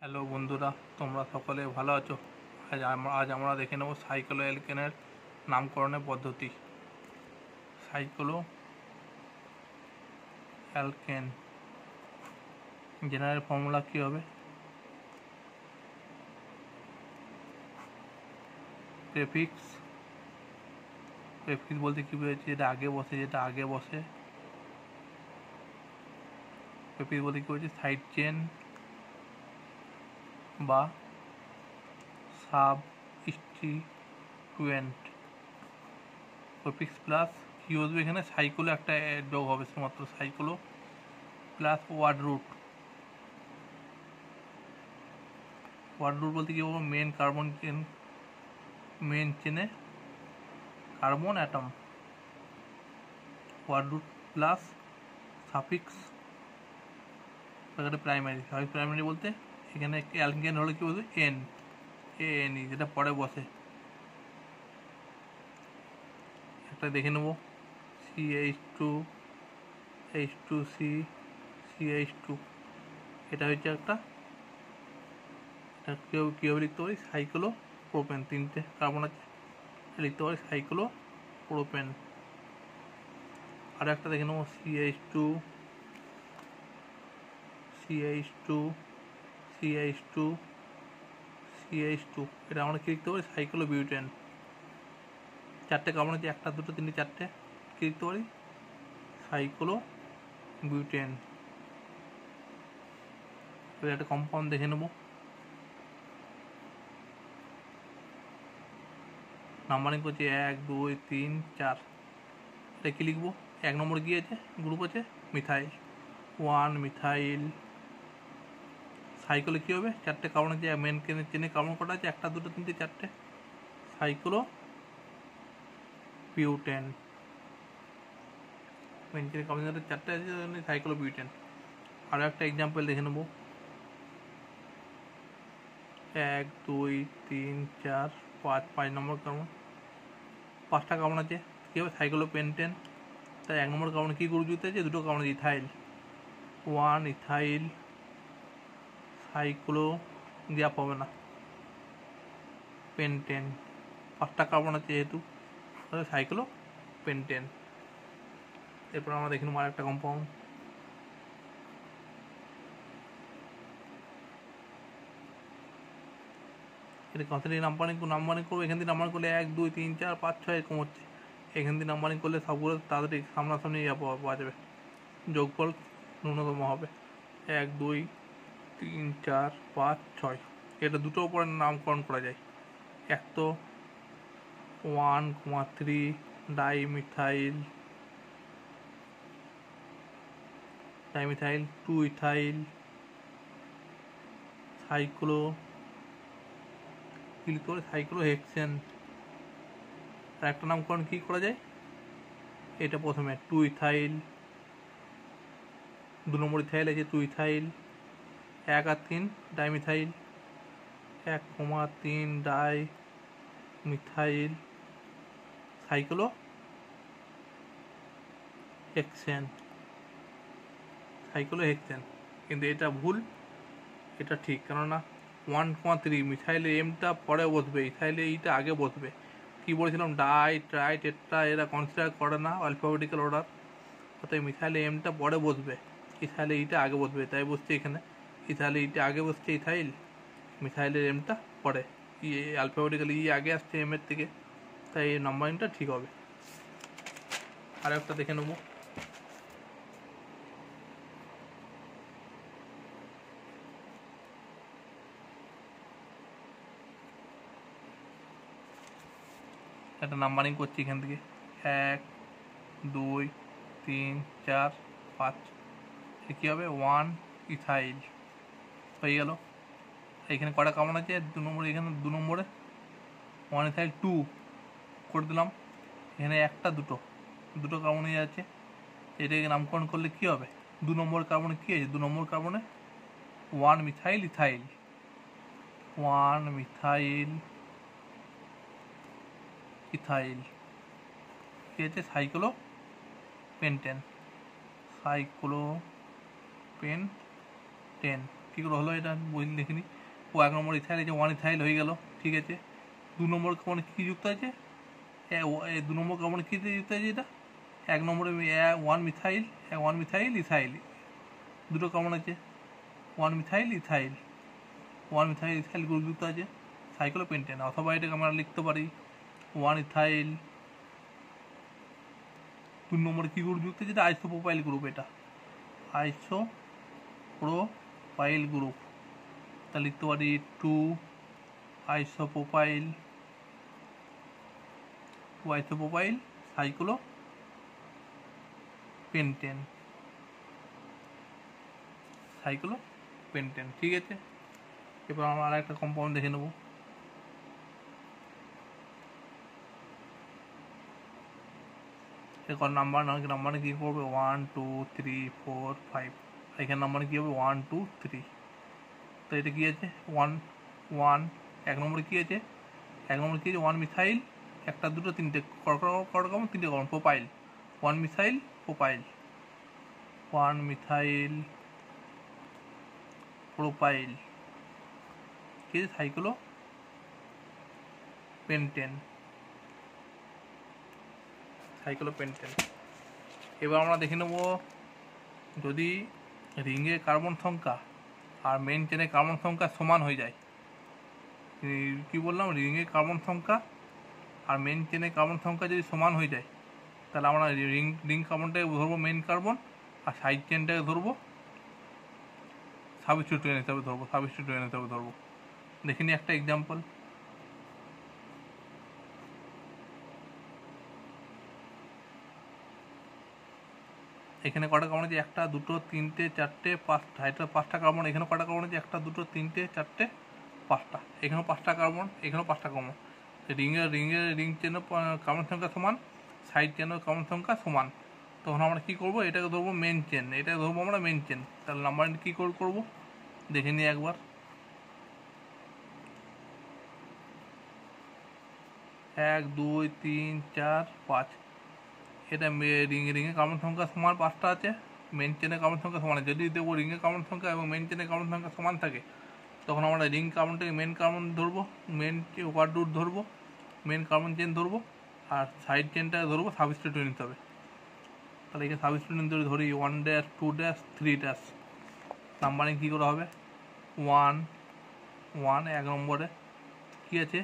Hello বন্ধুরা, তোমরা সকলে ভালো আছো? আজ আমরা দেখে নেব সাইক্লো অ্যালকেনের নামকরণের পদ্ধতি। সাইক্লো অ্যালকেন জেনারেল ফর্মুলা কী হবে? প্রেফিক্স বলতে কী বোঝাচ্ছে? যেটা আগে বসে। প্রেফিক্স বলতে কী বোঝাচ্ছে? সাইড চেন বা সাবস্টিটিউয়েন্ট। প্রেফিক্স প্লাস কী বসবে এখানে? সাইক্লো একটা যোগ হবে, শুধুমাত্র সাইক্লো প্লাস ওয়ার্ড রুট বলতে কী বলবো? মেন চেনে carbon atom. Word root plus suffix primary বলতে এখানে অ্যালকেন হলে কী বলবে? এন যেটা পরে বসে। একটা দেখে নেব, CH2H2C এটা হচ্ছে একটা। কীভাবে লিখতে পারি? সাইক্লো প্রোপেন, 3টে কার্বন আছে, লিখতে পারি সাইক্লো প্রোপেন। আর একটা দেখে নেব, CH2 এটা আমরা কি লিখতে পারি? Cyclo butane. 4টে কার্বন আছে, 1 2 3 4টে, কি লিখতে পারি? Cyclo butane. এবার একটা কম্পাউন্ড দেখে নেব, নাম্বারিং করছি 1 2 3 4। এটা কি লিখবো? 1 নম্বর কি আছে? গ্রুপ আছে মিথাইল, 1 মিথাইল। সাইকেলে কী হবে? 4টে কার্বন আছে, মেন চেনে কার্বন কটা আছে? 1 2 3 4টে, সাইক্লো বিউটেন। মেন চেনে কার্বন 4টে আছে, সাইক্লো বিউটেন। আরও একটা এক্সাম্পল দেখে নেব, 1 2 3 4 5 নম্বর কার্বন, 5টা কার্বন আছে, কী হবে? Cyclo pentane. তাই 1 নম্বর কার্বন কী গ্রুপ যুক্ত আছে? 2টো কার্বন আছে, ইথাইল, 1 ইথাইল। সাইক্লো গ্যাপ হবে না, পেন্টেন। 5টা কার্বন আছে যেহেতু, সাইক্লো পেন্টেন। এরপর আমরা দেখে নেব আর একটা কম্পাউন্ড, এটা কত দিয়ে নাম্বারিং করবো? এখান থেকে নাম্বারিং করলে 1 2 3 4 5 6 এরকম হচ্ছে। এখান থেকে নাম্বারিং করলে সবগুলো তাড়াতাড়ি সামনাসামনি পাওয়া যাবে, যোগফল ন্যূনতম হবে। 1 2 3 4 5 6। এটা দুটো উপরে নামকরণ করা যায়। এক তো 1,3 ডাইমিথাইল, 2 ইথাইল, সাইক্লো কি লিখতে পারে? Cyclo hexane. আর একটা নামকরণ কী করা যায়? এটা প্রথমে 2 ইথাইল, 2 নম্বর ইথাইল আছে 2 ইথাইল, 1 আর 3 dimethyl, 1,3 die methyl, cyclo hexane. কিন্তু এটা ভুল, এটা ঠিক, কেননা 1,3 মিথাইলের এমটা পরে বসবে, ইথাইলের এইটা আগে বসবে। কী বলেছিলাম? ডাই ট্রাই টেট্রা এরা কনসিডার করে না অ্যালফাবেটিক্যাল অর্ডার, অর্থাৎ মিথাইলের এমটা পরে বসবে, ইথাইলের এইটা আগে বসবে। তাই বসছে এখানে ইথাইলের এইটা আগে বসছে ইথাইল, মিথাইলের এমটা পরে, অ্যালফাবেটিক্যাল আগে আসছে এমের থেকে, তাই এই নাম্বারিংটা ঠিক হবে। আর একটা দেখে নেব, একটা নাম্বারিং করছি এখান থেকে 1 2 3 4 5। কী হবে? 1 ইথাইল হয়ে গেল। এখানে কটা কার্বন আছে? 2 নম্বরে, এখানে 2 নম্বরে 1 ইথাইল 2 করে দিলাম। এখানে একটা দুটো কার্বনই আছে, এটাকে নামকরণ করলে কী হবে? 2 নম্বর কার্বনে কী আছে? 2 নম্বর কার্বনে 1 মিথাইল ইথাইল, 1 মিথাইল ইথাইল, কী আছে? Cyclo pentane. কী করে হলো এটা বলি দেখিনি। ও 1 নম্বর ইথাইল আছে, 1 ইথাইল হয়ে গেল, ঠিক আছে। 2 নম্বর কার্বনে কী যুক্ত আছে, 2 নম্বর কার্বনে কী যুক্ত আছে এটা, 1 নম্বরে 1 মিথাইল, 1 মিথাইল ইথাইল, দুটো কার্বন আছে, 1 methyl ethyl, 1 methyl ethyl group যুক্ত আছে সাইক্লোপেন্টেন। অথবা এটাকে আমরা লিখতে পারি 1 ইথাইল, 2 নম্বরে কী গ্রুপ যুক্ত আছে, এটা আইসোপ্রোপাইল গ্রুপ, এটা আইসোপ্রোপাইল গ্রুপ। তা লিখতে পারি 2 আইসোপ্রোপাইল সাইক্লোপেন্টেন, ঠিক আছে। এবার আমরা আর একটা কম্পাউন্ড দেখে নেব। এরপর নাম্বার কী করবে 1 2 3 4 5, এখানে নাম্বার কী হবে 1 2 3। তো এটা কী আছে 1 1, 1 নম্বরে কী আছে, 1 নম্বরে কী আছে 1 methyl, 1 2 3 carbon 3 carbon propyl, 1 methyl propyl, 1 methyl propyl, ঠিক আছে, সাইক্লোপেন্টেন। এবার আমরা দেখে নেব যদি রিংয়ের কার্বন সংখ্যা আর মেন চেনের কার্বন সংখ্যা সমান হয়ে যায়। কি বললাম, রিংয়ের কার্বন সংখ্যা আর মেন চেনের কার্বন সংখ্যা যদি সমান হয়ে যায়, তাহলে আমরা রিং কার্বনটাকে ধরবো মেন কার্বন, আর সাইড চেনটাকে ধরবো সাবস্টিটিউয়েন্ট হিসাবে ধরবো। দেখে নিই একটা এক্সাম্পল। এখানে কটা কার্বন আছে 1 2 3 4 5টা, এটা 5টা কার্বন। এখানে কটা কার্বন আছে 1 2 3 4 5টা, এখানেও 5টা কার্বন, এখানেও 5টা কার্বন। রিং চেনের কার্বন সংখ্যা সমান, সাইড চেনের কার্বন সংখ্যা সমান, তখন আমরা কী করবো, এটাকে ধরবো মেন চেন, এটাকে ধরবো আমরা মেন চেন। তাহলে নাম্বার কী করবো দেখে নিই একবার। 1 2 3 4 5, এটা রিংয়ের কার্বন সংখ্যা সমান 5টা আছে, মেন চেনের কার্বন সংখ্যা সমান আছে। যদি দেখবো রিংয়ের কার্বন সংখ্যা এবং মেন চেনের কার্বন সংখ্যা সমান থাকে, তখন আমরা রিং কার্বনটাকে মেন কার্বন ধরবো, মেন ওভারডুট ধরবো, মেন কার্বন চেন ধরবো, আর সাইড চেনটাকে ধরবো সাবস্টিটিউয়েন্ট হিসাবে। তাহলে এখানে সাবস্টিটিউয়েন্ট ধরি 1 ড্যাশ 2 ড্যাশ 3 ড্যাশ। নাম্বারিং কী করে হবে 1 1, 1 নম্বরে কী আছে,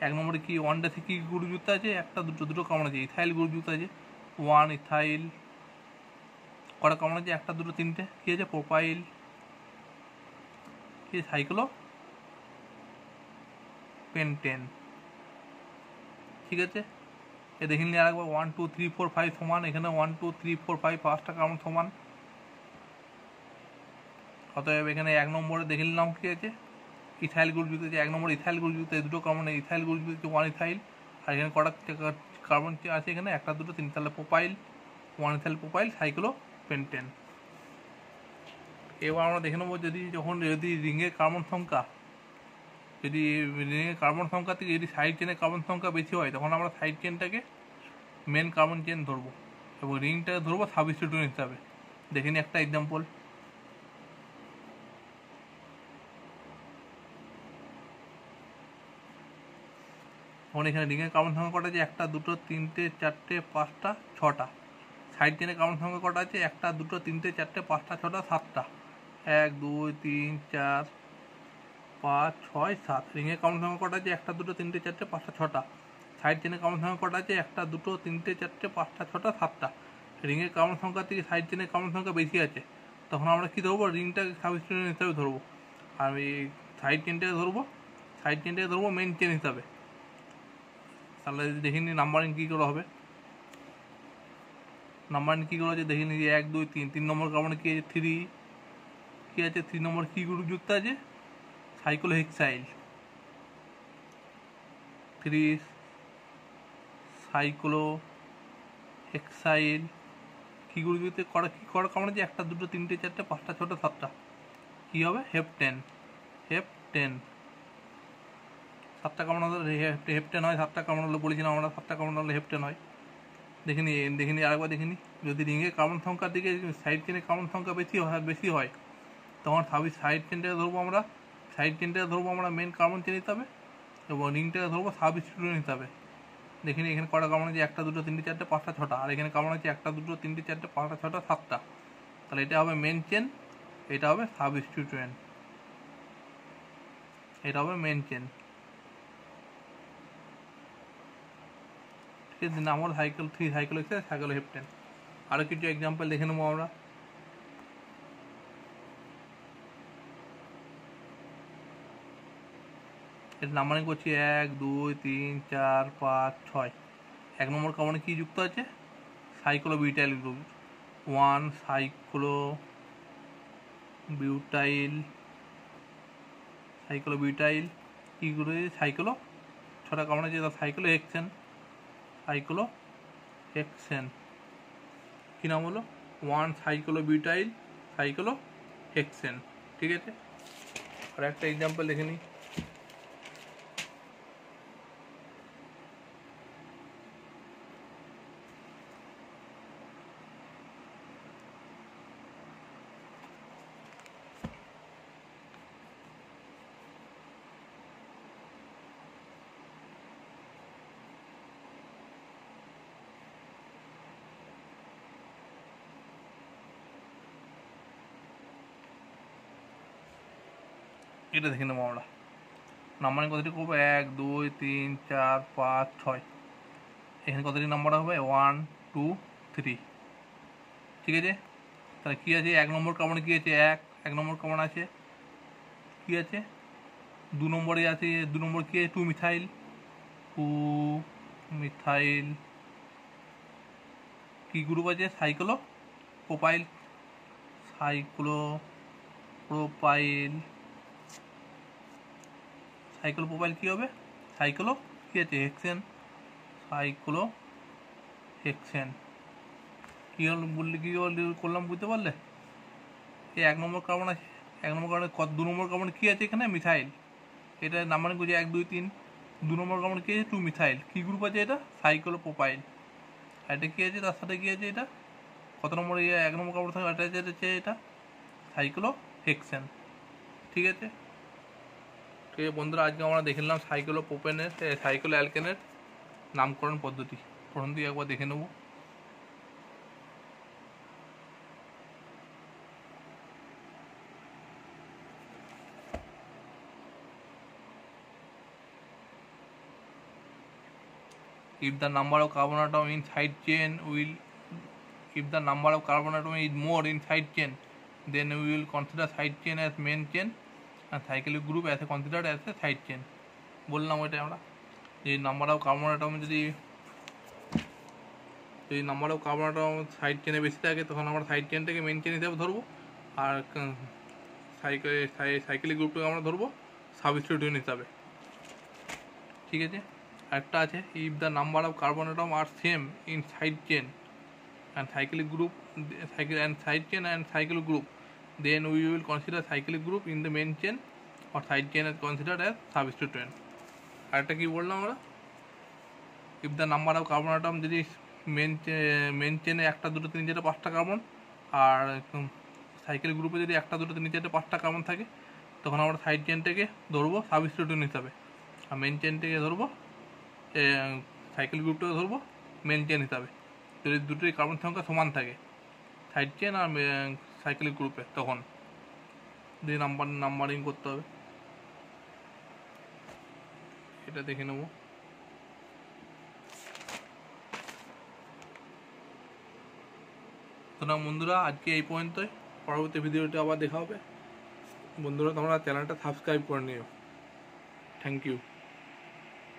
1 নম্বরে কি 1 ড্যাশে কী গ্রুপ যুক্ত আছে, 1 2 কার্বন আছে, ইথাইল গ্রুপ যুক্ত আছে, 1 ইথাইল। কটা কার্বন আছে 1 2 3টে, কী আছে প্রোপাইল, কি সাইক্লোপেন্টেন, ঠিক আছে। এ দেখে নিয়ে আরেকবার 1 2 3 4 5 সমান, এখানে 1 2 3 4 5 5টা কার্বন সমান। অতএব এখানে 1 নম্বরে দেখে নিলাম কী আছে ইথাইল গ্রুপ যুক্ত আছে, 1 নম্বরে ইথাইল গ্রুপ যুক্ত আছে, দুটো কার্বন ইথাইল গ্রুপ যুক্ত 1 ইথাইল। আর এখানে কটা কার্বন আছে এখানে 1 2 3, তাহলে প্রোপাইল, 1 ইথাইল প্রোপাইল সাইক্লোপেন্টেন। এবার আমরা দেখে নেবো যদি রিংয়ের কার্বন সংখ্যা থেকে যদি সাইড চেনের কার্বন সংখ্যা বেশি হয়, তখন আমরা সাইড চেনটাকে মেন কার্বন চেন ধরবো এবং রিংটাকে ধরবো সাবস্টিটিউয়েন্ট হিসাবে। দেখে নিই একটা এক্সাম্পল। এখন এখানে রিংয়ের কার্বন সংখ্যা কটা আছে 1 2 3 4 5টা 6টা। সাইড চেনের কার্বন সংখ্যা কটা আছে 1 2 3 4 5টা 6টা 7টা, 1 2 3 4 5 6 7। রিংয়ের কার্বন সংখ্যা কটা আছে 1 2 3 4 5টা 6টা। সাইড চেনের কার্বন সংখ্যা কটা আছে 1 2 3 4 5টা 6টা 7টা। রিংয়ের কার্বন সংখ্যা থেকে সাইড চেনের কার্বন সংখ্যা বেশি আছে, তখন আমরা কী ধরবো, রিংটাকে সাবস্টিটিউয়েন্ট হিসাবে ধরবো, আর এই সাইড চেনটাকে ধরবো মেন চেন হিসাবে। তাহলে দেখে নিই নাম্বারিং কী করে হবে। দেখে নিই 1 2 3, 3 নম্বর কার্বনে কী আছে 3, কী আছে 3 নম্বর কী গ্রুপ যুক্ত আছে সাইক্লোহেক্সাইল, 3 সাইক্লোহেক্সাইল কী গ্রুপ যুক্ত কটা কার্বন আছে 1 2 3 4 5টা 6টা 7টা, কী হবে হেপটেন। 7টা কার্বন হলে হেপটেন হয়, 7টা কার্বন হলে বলেছিলাম আমরা 7টা কার্বন হলে হেপটেন হয়। দেখে নিই আরেকবার দেখে নিই। যদি রিংয়ের কার্বন সংখ্যার দিকে সাইড চেনের কার্বন সংখ্যা বেশি হয়, তখন সাইড চেনটাকে ধরবো আমরা, মেন কার্বন চেন হিসাবে, এবং রিংটাকে ধরবো সাবস্টিটিউয়েন্ট হিসাবে। দেখিনি এখানে কটা কার্বন আছে, 1 2 3 4 5 6টা, আর এখানে কার্বন আছে 1 2 3 4 5 6টা 7টা। তাহলে এটা হবে মেন চেন, এটা হবে সাবস্টিটিউয়েন্ট, এটা হবে মেন চেন। ঠিক আছে, নাম হলো সাইকেল 3 সাইক্লোহেপ্টেন। আরও কিছু এক্সাম্পল দেখে নেবো আমরা। এর নাম্বারিং করছি 1 2 3 4 5 6। 1 নম্বর কার্বনে কি যুক্ত আছে, সাইক্লোবিউটাইল গ্রুপ। 1 সাইক্লোবিউটাইল কি গ্রুপ, সাইক্লো 6টা কার্বন আছে, সাইক্লোহেক্সেন। কি নাম হলো, 1 সাইক্লোহেক্সেন। ঠিক আছে, আর একটা এক্সাম্পল দেখে নিই। এটা দেখে নেবো আমরা। নাম্বারিং কতটি করবো, 1 2 3 4 5 6। এখানে কতটি নাম্বার হবে, 1 2 3। ঠিক আছে, তাহলে কী আছে, 1 নম্বর কার্বনে কী আছে, 1 নম্বর কার্বন আছে, কী আছে 2 নম্বরে আছে, 2 নম্বর কী আছে, 2 মিথাইল। কী গ্রুপ আছে, সাইক্লোপ্রোপাইল। সাইক্লোপ্রোপাইল কী হবে, কী আছে, হেক্সেন। কী হল বললে, কী করলাম বুঝতে পারলে? এই 1 নম্বর কার্বন আছে, 1 নম্বর কার্বনে 2 নম্বর কার্বনে কী আছে, এখানে মিথাইল। এটা নাম্বারিং করছে 1 2 3। 2 নম্বর কার্বনে কী আছে, 2 মিথাইল। কী গ্রুপ আছে এটা, সাইক্লোপ্রোপাইল। আর এটা কী আছে, তার সাথে কী আছে, এটা কত নম্বর, 1 নম্বর কার্বন থাকে, এটা হচ্ছে এটা সাইক্লোহেক্সেন। ঠিক আছে, ঠিক আছে বন্ধুরা, আজকে আমরা দেখে নিলাম সাইক্লো অ্যালকেনের নামকরণ পদ্ধতি। প্রথম দিকে একবার দেখে নেব। If the number of carbon atom in side chain is more in side chain, then we will consider side chain as main chain and cyclic group as considered as a side chain. বললাম ওইটা আমরা, যে number of carbon atom যদি side চেনে বেশি থাকে, তখন আমরা সাইড চেনটাকে মেন চেন হিসাবে ধরবো, আর সাইক্লিক গ্রুপটাকে আমরা ধরবো সাবস্টিটিউয়েন্ট হিসাবে। ঠিক আছে, একটা আছে, if the number of carbon atom are same in side chain and cyclic group then we will consider cyclic group in the main chain or side chain is considered as substituent. আরেকটা কি বললাম আমরা, if the number of carbon atom যদি main চেনে 1 2 3 4 5টা carbon, আর cyclic গ্রুপে যদি 1 2 3 4 5টা কার্বন থাকে, তখন আমরা সাইড চেনটাকে ধরবো সাবস্টিটিউয়েন্ট হিসাবে, আর মেন চেনটাকে ধরবো, সাইক্লিক গ্রুপটাকে ধরবো মেন চেন হিসাবে। যদি দুটোই কার্বন সংখ্যা সমান থাকে সাইড চেন আর সাইক্লিক গ্রুপে, তখন দিয়ে নাম্বারিং করতে হবে। এটা দেখে নেব। সুতরাং বন্ধুরা, আজকে এই পর্যন্তই। পরবর্তী ভিডিওটা আবার দেখা হবে। বন্ধুরা, তোমরা চ্যানেলটা সাবস্ক্রাইব করে নিও। Thank you.